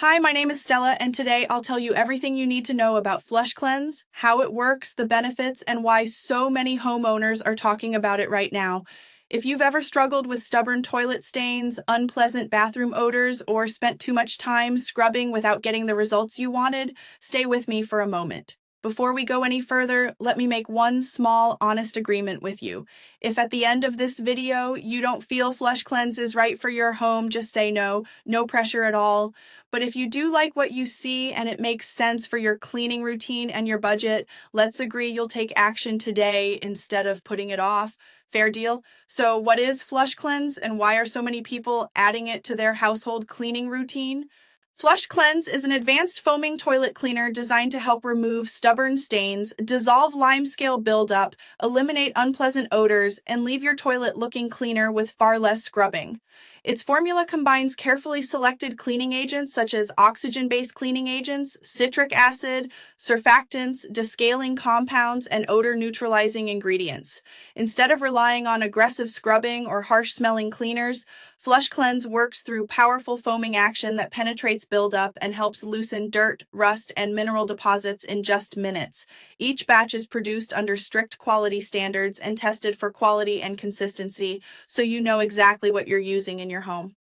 Hi, my name is Stella, and today I'll tell you everything you need to know about FlushCleanse, how it works, the benefits, and why so many homeowners are talking about it right now. If you've ever struggled with stubborn toilet stains, unpleasant bathroom odors, or spent too much time scrubbing without getting the results you wanted, stay with me for a moment. Before we go any further, let me make one small, honest agreement with you. If at the end of this video you don't feel FlushCleanse is right for your home, just say no, no pressure at all. But if you do like what you see and it makes sense for your cleaning routine and your budget, let's agree you'll take action today instead of putting it off. Fair deal? So, what is FlushCleanse and why are so many people adding it to their household cleaning routine? FlushCleanse is an advanced foaming toilet cleaner designed to help remove stubborn stains, dissolve limescale buildup, eliminate unpleasant odors, and leave your toilet looking cleaner with far less scrubbing. Its formula combines carefully selected cleaning agents such as oxygen-based cleaning agents, citric acid, surfactants, descaling compounds, and odor-neutralizing ingredients. Instead of relying on aggressive scrubbing or harsh-smelling cleaners, FlushCleanse works through powerful foaming action that penetrates buildup and helps loosen dirt, rust, and mineral deposits in just minutes. Each batch is produced under strict quality standards and tested for quality and consistency, so you know exactly what you're using in your home.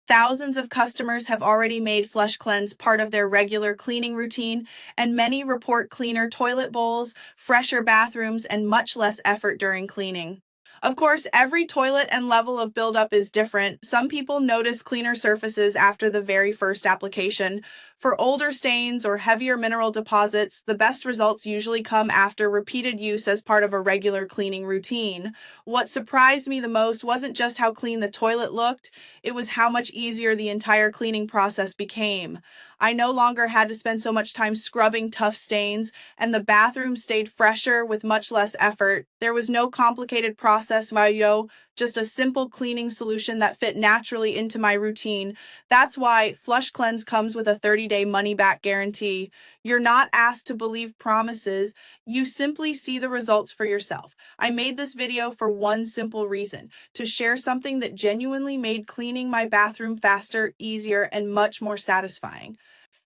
Thousands of customers have already made FlushCleanse part of their regular cleaning routine, and many report cleaner toilet bowls, fresher bathrooms, and much less effort during cleaning. Of course, every toilet and level of buildup is different. Some people notice cleaner surfaces after the very first application. For older stains or heavier mineral deposits, the best results usually come after repeated use as part of a regular cleaning routine. What surprised me the most wasn't just how clean the toilet looked, it was how much easier the entire cleaning process became. I no longer had to spend so much time scrubbing tough stains, and the bathroom stayed fresher with much less effort. There was no complicated process, Mario, just a simple cleaning solution that fit naturally into my routine. That's why FlushCleanse comes with a 30-day money-back guarantee. You're not asked to believe promises, you simply see the results for yourself. I made this video for one simple reason, to share something that genuinely made cleaning my bathroom faster, easier, and much more satisfying.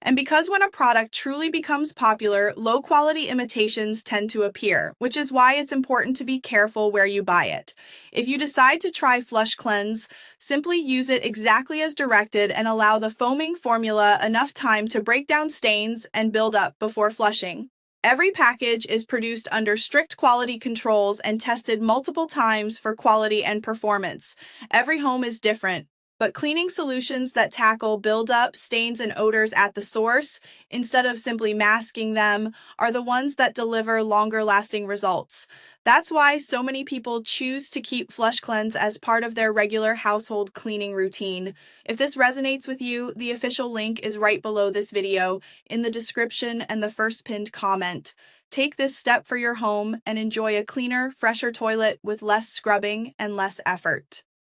And because when a product truly becomes popular, low-quality imitations tend to appear, which is why it's important to be careful where you buy it. If you decide to try FlushCleanse, simply use it exactly as directed and allow the foaming formula enough time to break down stains and build up before flushing. Every package is produced under strict quality controls and tested multiple times for quality and performance. Every home is different, but cleaning solutions that tackle buildup, stains, and odors at the source, instead of simply masking them, are the ones that deliver longer-lasting results. That's why so many people choose to keep FlushCleanse as part of their regular household cleaning routine. If this resonates with you, the official link is right below this video, in the description and the first pinned comment. Take this step for your home and enjoy a cleaner, fresher toilet with less scrubbing and less effort.